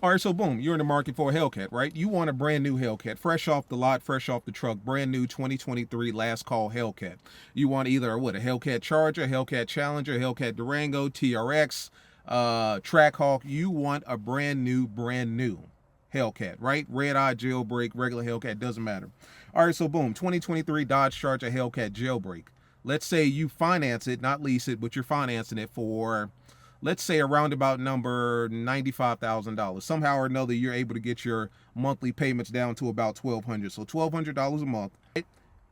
All right, so boom, you're in the market for a Hellcat, right? You want a brand new Hellcat, fresh off the lot, fresh off the truck, brand new 2023 last call Hellcat. You want either a Hellcat Charger, Hellcat Challenger, Hellcat Durango, TRX, TrackHawk. You want a brand new Hellcat, right? Red eye, jailbreak, regular Hellcat, doesn't matter. All right, so boom, 2023 Dodge Charger Hellcat Jailbreak. Let's say you finance it, not lease it, but you're financing it for, let's say, around about number $95,000. Somehow or another, you're able to get your monthly payments down to about $1,200. So $1,200 a month.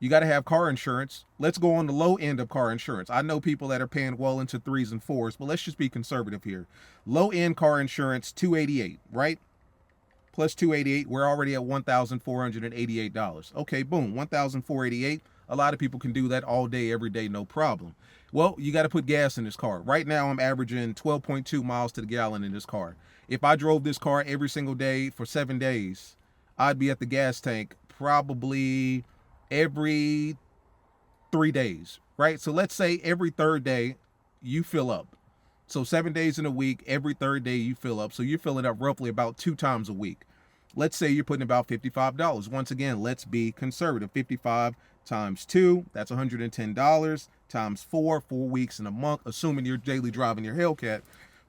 You got to have car insurance. Let's go on the low end of car insurance. I know people that are paying well into 3s and 4s, but let's just be conservative here. Low end car insurance, $288, right? Plus $288, we're already at $1,488. Okay, boom, $1,488. A lot of people can do that all day, every day, no problem. Well, you got to put gas in this car. Right now, I'm averaging 12.2 miles to the gallon in this car. If I drove this car every single day for 7 days, I'd be at the gas tank probably every 3 days, right? So let's say every third day you fill up. So 7 days in a week, every third day you fill up. So you're filling up roughly about 2 times a week. Let's say you're putting about $55. Once again, let's be conservative. 55 times 2, that's $110. Times 4 weeks in a month, assuming you're daily driving your Hellcat,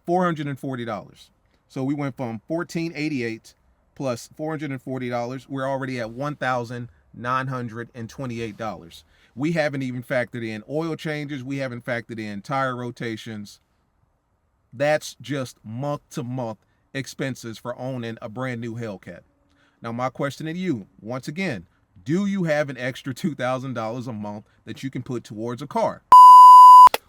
$440. So we went from $1,488 plus $440. We're already at $1,928. We haven't even factored in oil changes. We haven't factored in tire rotations. That's just month-to-month expenses for owning a brand new Hellcat. Now, my question to you, once again, do you have an extra $2,000 a month that you can put towards a car?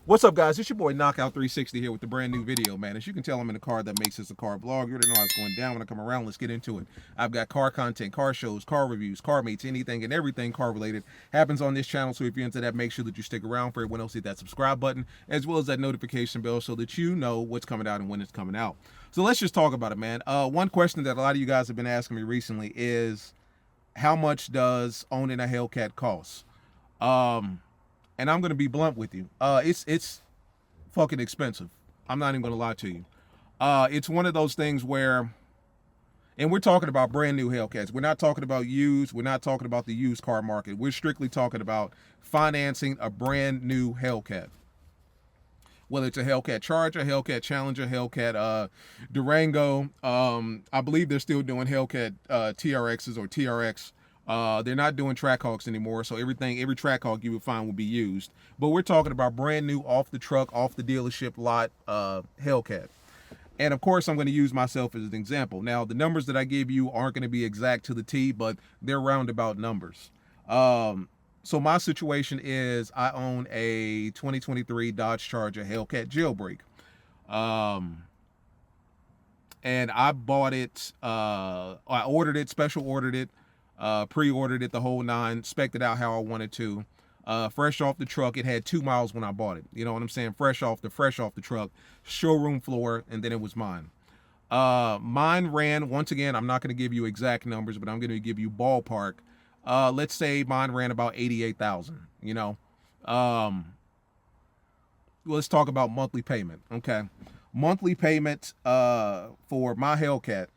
What's up, guys? It's your boy Knockout 360 here with the brand new video, man. As you can tell, I'm in a car that makes this a car vlog. You already know how it's going down when I come around. Let's get into it. I've got car content, car shows, car reviews, car mates, anything and everything car related happens on this channel. So if you're into that, make sure that you stick around. For everyone else, hit that subscribe button as well as that notification bell so that you know what's coming out and when it's coming out. So let's just talk about it, man. One question that a lot of you guys have been asking me recently is, how much does owning a Hellcat cost? And I'm gonna be blunt with you. It's fucking expensive. I'm not even gonna lie to you. It's one of those things where, and we're talking about brand new Hellcats. We're not talking about used. We're not talking about the used car market. We're strictly talking about financing a brand new Hellcat. Whether it's a Hellcat Charger, Hellcat Challenger, Hellcat Durango. I believe they're still doing Hellcat TRXs or TRX. They're not doing TrackHawks anymore, so every TrackHawk you would find will be used. But we're talking about brand new, off the truck, off the dealership lot Hellcat. And of course, I'm going to use myself as an example. Now, the numbers that I give you aren't going to be exact to the T, but they're roundabout numbers. So my situation is I own a 2023 Dodge Charger Hellcat Jailbreak. And I bought it, I ordered it, special ordered it, pre-ordered it, the whole nine, spec'd it out how I wanted to. Fresh off the truck. It had 2 miles when I bought it. You know what I'm saying? Fresh off the truck, showroom floor, and then it was mine. Mine ran, once again, I'm not going to give you exact numbers, but I'm going to give you ballpark. Let's say mine ran about 88,000, you know. Let's talk about monthly payment. Okay. Monthly payment for my Hellcat,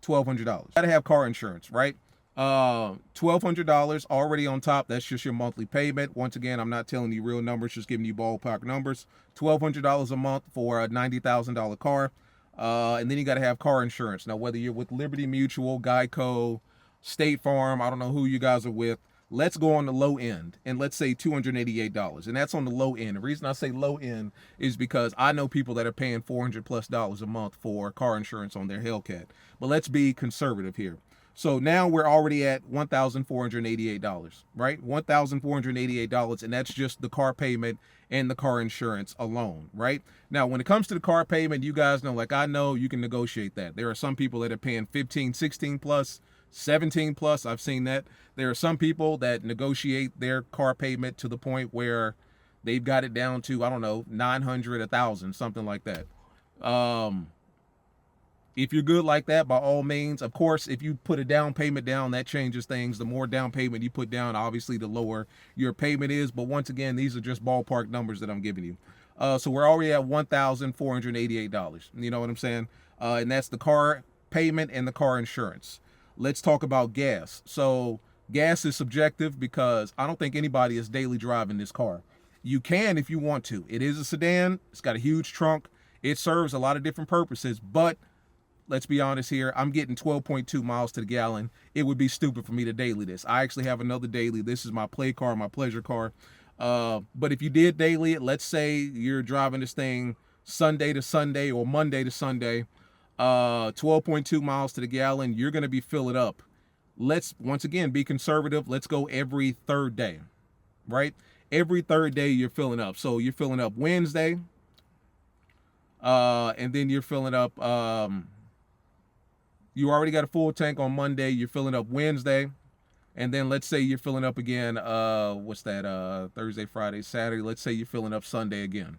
$1,200. Gotta have car insurance, right? $1,200 already on top. That's just your monthly payment. Once again, I'm not telling you real numbers, just giving you ballpark numbers. $1,200 a month for a $90,000 car. And then you got to have car insurance. Now, whether you're with Liberty Mutual, Geico, State Farm, I don't know who you guys are with. Let's go on the low end and let's say $288. And that's on the low end. The reason I say low end is because I know people that are paying $400+ a month for car insurance on their Hellcat. But let's be conservative here. So now we're already at $1,488, right? $1,488, and that's just the car payment and the car insurance alone, right? Now, when it comes to the car payment, you guys know, like I know, you can negotiate that. There are some people that are paying 15, 16 plus, 17 plus. I've seen that. There are some people that negotiate their car payment to the point where they've got it down to, I don't know, 900, 1,000, something like that. If you're good like that, by all means. Of course, if you put a down payment down, that changes things. The more down payment you put down, obviously, the lower your payment is. But once again, these are just ballpark numbers that I'm giving you. So we're already at $1,488. You know what I'm saying? and that's the car payment and the car insurance. Let's talk about gas. So gas is subjective because I don't think anybody is daily driving this car. You can if you want to. It is a sedan. It's got a huge trunk. It serves a lot of different purposes, but let's be honest here, I'm getting 12.2 miles to the gallon. It would be stupid for me to daily this. I actually have another daily. This is my play car, my pleasure car. But if you did daily it, let's say you're driving this thing Sunday to Sunday or Monday to Sunday, 12.2 miles to the gallon, you're going to be filling up. Let's, once again, be conservative. Let's go every third day, right? Every third day you're filling up. So you're filling up Wednesday, and then you're filling up, you already got a full tank on Monday, you're filling up Wednesday, and then let's say you're filling up again, what's that, Thursday, Friday, Saturday, let's say you're filling up Sunday again.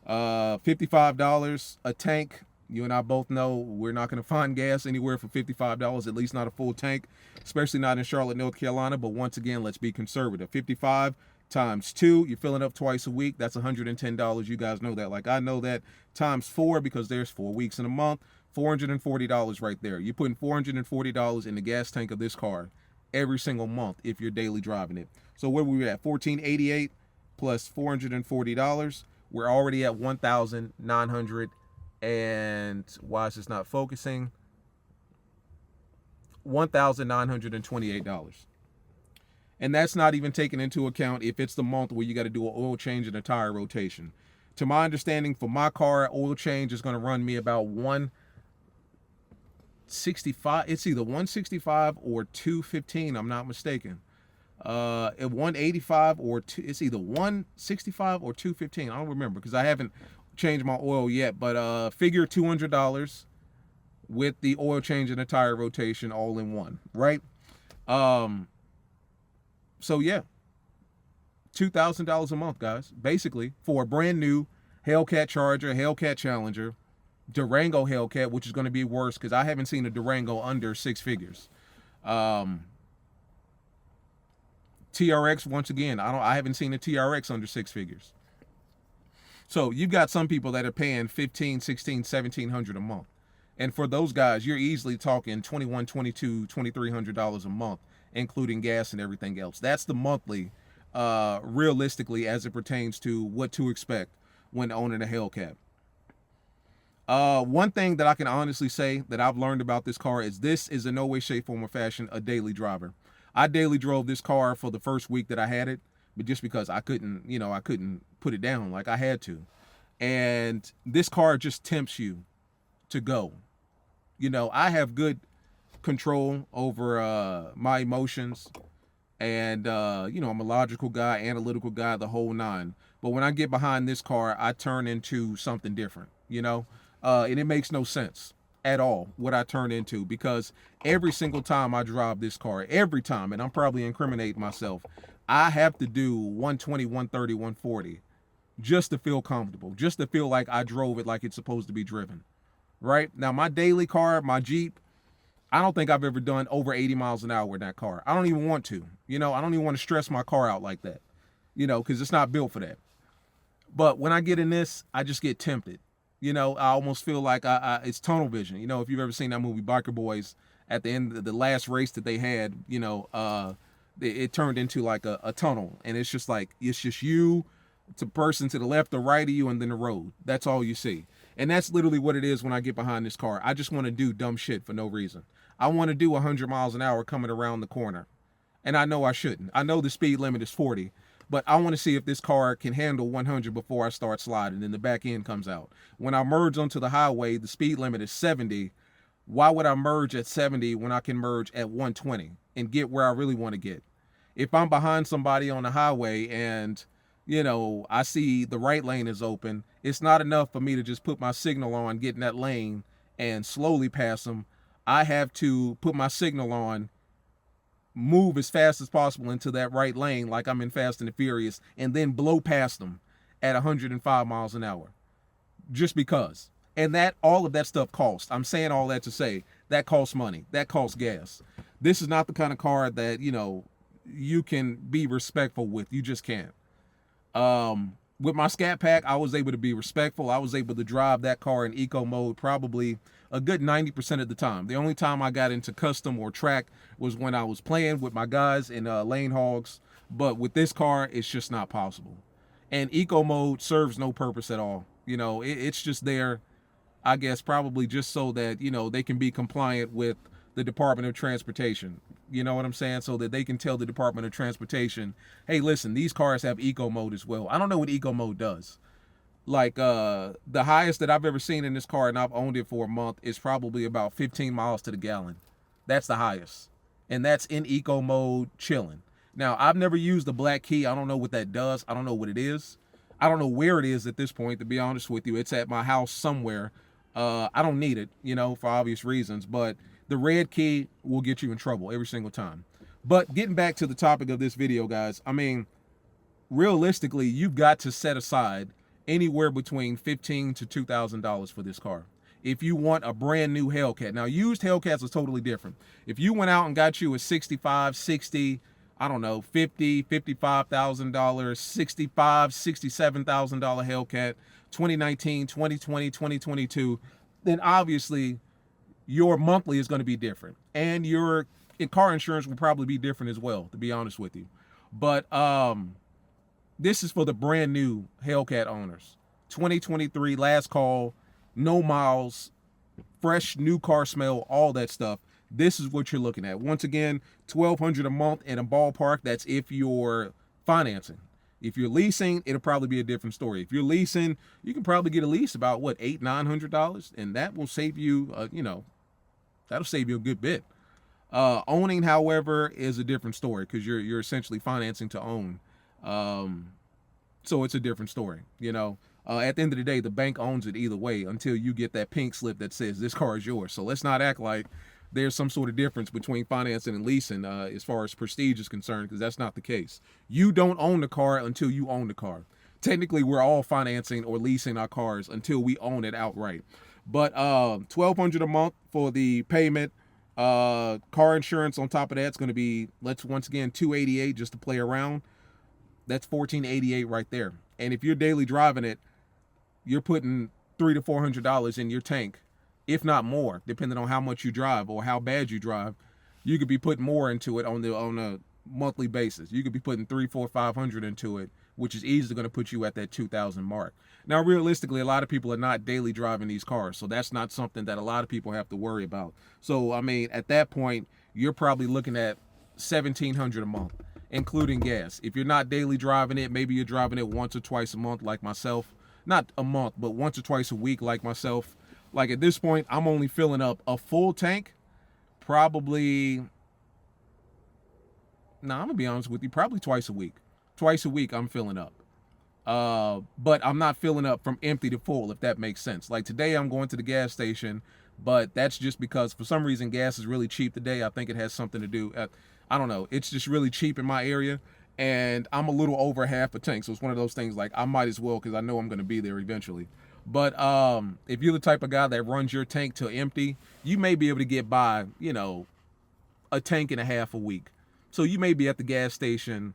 $55 a tank. You and I both know we're not going to find gas anywhere for $55, at least not a full tank, especially not in Charlotte, North Carolina. But once again, let's be conservative. 55 times 2, you're filling up twice a week. That's $110. You guys know that. Like I know that. Times 4, because there's 4 weeks in a month, $440 right there. You're putting $440 in the gas tank of this car every single month if you're daily driving it. So where we at? $1,488 plus $440. We're already at $1,900. And why is this not focusing? $1,928. And that's not even taking into account if it's the month where you got to do an oil change and a tire rotation. To my understanding, for my car, oil change is going to run me about $165. It's either $165 or $215. I'm not mistaken. At $185 or it's either $165 or $215. I don't remember because I haven't changed my oil yet. But figure $200 with the oil change and the tire rotation all in one, right? So yeah, $2,000 a month, guys, basically for a brand new Hellcat Charger, Hellcat Challenger, Durango Hellcat, which is going to be worse because I haven't seen a Durango under 6 figures. TRX, once again, I haven't seen a TRX under 6 figures. So you've got some people that are paying $1,500, $1,600, $1,700 a month. And for those guys, you're easily talking $2,100, $2,200, $2,300 a month, including gas and everything else. That's the monthly, realistically, as it pertains to what to expect when owning a Hellcat. One thing that I can honestly say that I've learned about this car is this is in no way, shape, form, or fashion a daily driver. I daily drove this car for the first week that I had it, but just because I couldn't, I couldn't put it down like I had to. And this car just tempts you to go. I have good control over my emotions, and I'm a logical guy, analytical guy, the whole nine. But when I get behind this car, I turn into something different, and it makes no sense at all what I turn into, because every single time I drive this car, every time, and I'm probably incriminating myself, I have to do 120, 130, 140 just to feel comfortable, just to feel like I drove it like it's supposed to be driven. Right now, my daily car, my Jeep, I don't think I've ever done over 80 miles an hour in that car. I don't even want to, I don't even want to stress my car out like that, because it's not built for that. But when I get in this, I just get tempted. I almost feel like it's tunnel vision. If you've ever seen that movie Biker Boys, at the end of the last race that they had, it turned into like a tunnel, and it's just you, to person to the left or right of you, and then the road. That's all you see. And that's literally what it is when I get behind this car. I just want to do dumb shit for no reason. I want to do 100 miles an hour coming around the corner. And I know I shouldn't. I know the speed limit is 40, but I want to see if this car can handle 100 before I start sliding and the back end comes out. When I merge onto the highway, the speed limit is 70. Why would I merge at 70 when I can merge at 120 and get where I really want to get? If I'm behind somebody on the highway and I see the right lane is open, it's not enough for me to just put my signal on, get in that lane, and slowly pass them. I have to put my signal on, move as fast as possible into that right lane like I'm in Fast and the Furious, and then blow past them at 105 miles an hour. Just because. And all of that stuff costs. I'm saying all that to say that costs money. That costs gas. This is not the kind of car that, you can be respectful with. You just can't. With my Scat Pack, I was able to be respectful. I was able to drive that car in eco mode probably a good 90% of the time. The only time I got into custom or track was when I was playing with my guys in lane hogs. But with this car, it's just not possible. And eco mode serves no purpose at all. You know, it's just there, I guess, probably just so that, you know, they can be compliant with the Department of Transportation. You know what I'm saying? So that they can tell the Department of Transportation, hey, listen, these cars have eco mode as well. I don't know what eco mode does. Like the highest that I've ever seen in this car, and I've owned it for a month, is probably about 15 miles to the gallon. That's the highest. And that's in eco mode chilling. Now, I've never used the black key. I don't know what that does. I don't know what it is. I don't know where it is at this point, to be honest with you. It's at my house somewhere. I don't need it, you know, for obvious reasons. But the red key will get you in trouble every single time. But getting back to the topic of this video, guys, I mean, realistically, you've got to set aside anywhere between $1,500 to $2,000 for this car. If you want a brand new Hellcat. Now, used Hellcats are totally different. If you went out and got you a 65, 60, I don't know, $50,000, $55,000, $65,000, $67,000 Hellcat, 2019, 2020, 2022, then obviously your monthly is going to be different. And your car insurance will probably be different as well, to be honest with you. But this is for the brand new Hellcat owners. 2023, last call, no miles, fresh new car smell, all that stuff. This is what you're looking at. Once again, $1,200 a month in a ballpark. That's if you're financing. If you're leasing, it'll probably be a different story. If you're leasing, you can probably get a lease about what, $800, $900, and that will save you, you know, that'll save you a good bit. Owning, however, is a different story because you're essentially financing to own. So it's a different story, you know. At the end of the day, the bank owns it either way until you get that pink slip that says this car is yours. So let's not act like there's some sort of difference between financing and leasing as far as prestige is concerned, because that's not the case. You don't own the car until you own the car. Technically, we're all financing or leasing our cars until we own it outright. But $1,200 a month for the payment. Car insurance on top of that's going to be, once again, $288 just to play around. That's $1,488 right there. And if you're daily driving it, you're putting $300 to $400 in your tank, if not more, depending on how much you drive or how bad you drive. You could be putting more into it on a monthly basis. You could be putting $300, $400, $500 into it, which is easily going to put you at that 2,000 mark. Now, realistically, a lot of people are not daily driving these cars, so that's not something that a lot of people have to worry about. So, I mean, at that point, you're probably looking at $1,700 a month, including gas. If you're not daily driving it, maybe you're driving it once or twice a month like myself. Not a month, but once or twice a week like myself. Like at this point, I'm only filling up a full tank probably, I'm gonna be honest with you, probably twice a week. Twice a week I'm filling up. But I'm not filling up from empty to full, if that makes sense. Like today I'm going to the gas station, but that's just because for some reason gas is really cheap today. I think it has something to do, I don't know, it's just really cheap in my area, and I'm a little over half a tank. So it's one of those things like I might as well, because I know I'm going to be there eventually. But if you're the type of guy that runs your tank to empty, you may be able to get by, you know, a tank and a half a week. So you may be at the gas station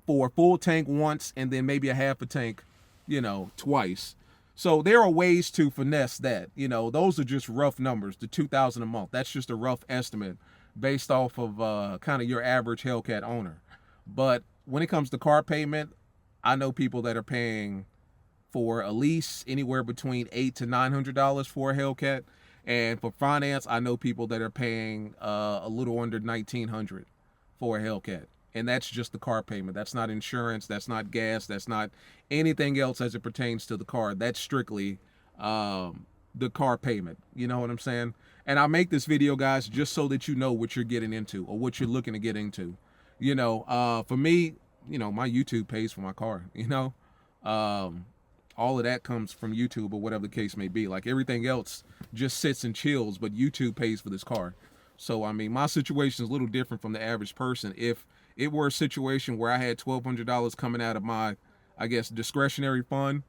for a full tank once and then maybe a half a tank, you know, twice. So there are ways to finesse that. You know, those are just rough numbers. The $2,000 a month, that's just a rough estimate based off of kind of your average Hellcat owner. But when it comes to car payment, I know people that are paying for a lease anywhere between $800 to $900 for a Hellcat, and for finance, I know people that are paying a little under $1,900 for a Hellcat, and that's just the car payment. That's not insurance. That's not gas. That's not anything else as it pertains to the car. That's strictly the car payment. You know what I'm saying? And I make this video, guys, just so that you know what you're getting into or what you're looking to get into. You know, for me, you know, my YouTube pays for my car, you know. All of that comes from YouTube or whatever the case may be. Like everything else just sits and chills, but YouTube pays for this car. So, I mean, my situation is a little different from the average person. If it were a situation where I had $1,200 coming out of my, I guess, discretionary fund,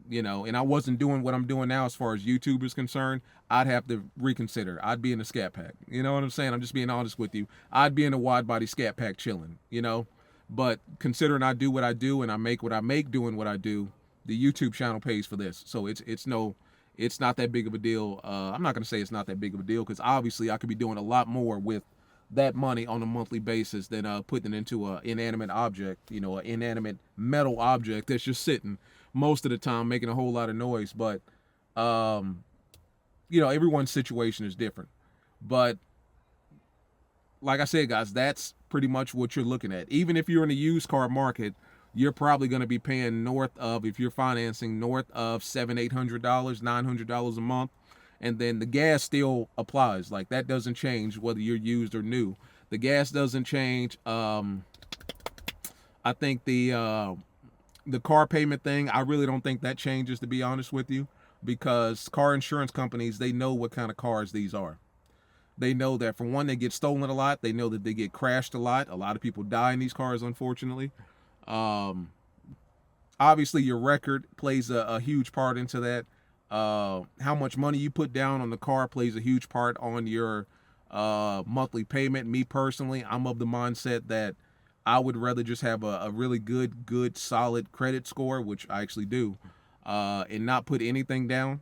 you know, and I wasn't doing what I'm doing now as far as YouTube is concerned, I'd have to reconsider. I'd be in a Scat Pack. You know what I'm saying? I'm just being honest with you. I'd be in a wide body Scat Pack chilling, you know. But considering I do what I do and I make what I make doing what I do, the YouTube channel pays for this. So it's not that big of a deal. I'm not going to say it's not that big of a deal, because obviously I could be doing a lot more with that money on a monthly basis than putting it into an inanimate object, an inanimate metal object that's just sitting most of the time making a whole lot of noise. But everyone's situation is different. But like I said, guys, that's pretty much what you're looking at. Even if you're in the used car market, you're probably going to be paying north of, if you're financing, north of $700, $800, $900 a month. And then the gas still applies. Like, that doesn't change whether you're used or new. The gas doesn't change. I think the car payment thing, I really don't think that changes, to be honest with you, because car insurance companies, they know what kind of cars these are. They know that, for one, they get stolen a lot. They know that they get crashed a lot. A lot of people die in these cars, unfortunately. Obviously, your record plays a huge part into that. How much money you put down on the car plays a huge part on your monthly payment. Me personally, I'm of the mindset that I would rather just have a really good, solid credit score, which I actually do, and not put anything down.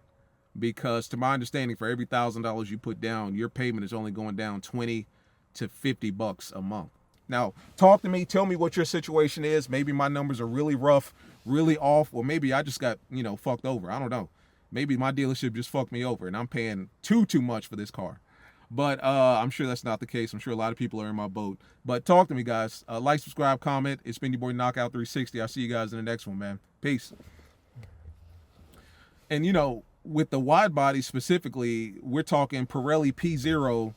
Because to my understanding, for every $1,000 you put down, your payment is only going down $20 to $50 a month. Now, talk to me. Tell me what your situation is. Maybe my numbers are really rough, really off, or maybe I just got, fucked over. I don't know. Maybe my dealership just fucked me over and I'm paying too much for this car. But I'm sure that's not the case. I'm sure a lot of people are in my boat. But talk to me, guys. Like, subscribe, comment. It's been your boy Knockout 360. I'll see you guys in the next one, man. Peace. And, with the wide body specifically, we're talking Pirelli P0.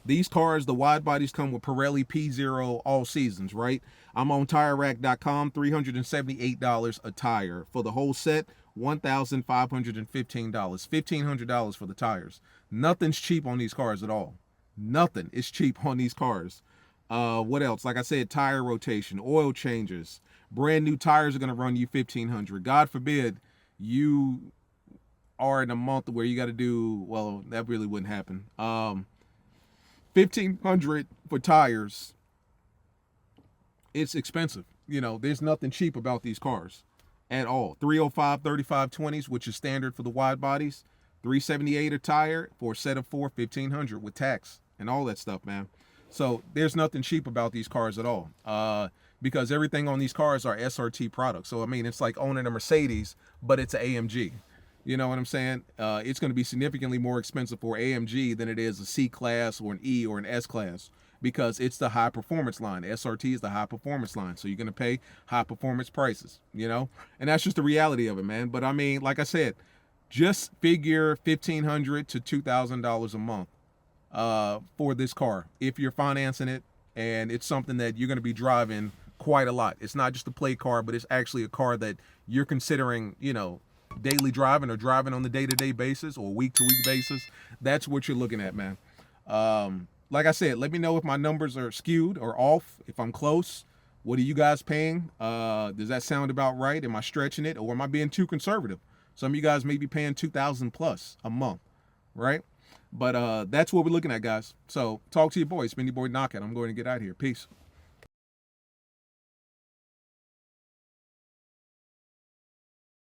These cars, the wide bodies come with Pirelli P0 all seasons, right? I'm on TireRack.com, $378 a tire. For the whole set, $1,515. $1,500 for the tires. Nothing's cheap on these cars at all. Nothing is cheap on these cars. What else? Like I said, tire rotation, oil changes. Brand new tires are going to run you $1,500. God forbid you are in a month where you got to do, well, that really wouldn't happen. $1,500 for tires. It's expensive. There's nothing cheap about these cars at all. 305 3520s, which is standard for the wide bodies. $378 a tire for a set of 4, $1,500 with tax and all that stuff, man. So there's nothing cheap about these cars at all. Because everything on these cars are SRT products. So, it's like owning a Mercedes, but it's an AMG. You know what I'm saying? It's going to be significantly more expensive for AMG than it is a C-Class or an E or an S-Class, because it's the high-performance line. SRT is the high-performance line. So you're going to pay high-performance prices, And that's just the reality of it, man. But, like I said, just figure $1,500 to $2,000 a month for this car if you're financing it, and it's something that you're going to be driving quite a lot. It's not just a play car, but it's actually a car that you're considering, daily driving or driving on the day-to-day basis or week-to-week basis. That's what you're looking at, man. Like I said, let me know if my numbers are skewed or off, if I'm close. What are you guys paying? Does that sound about right? Am I stretching it, or am I being too conservative? Some of you guys may be paying $2,000 plus a month, right? But that's what we're looking at, guys. So talk to your boy. It's been your boy Knockout. I'm going to get out of here. Peace.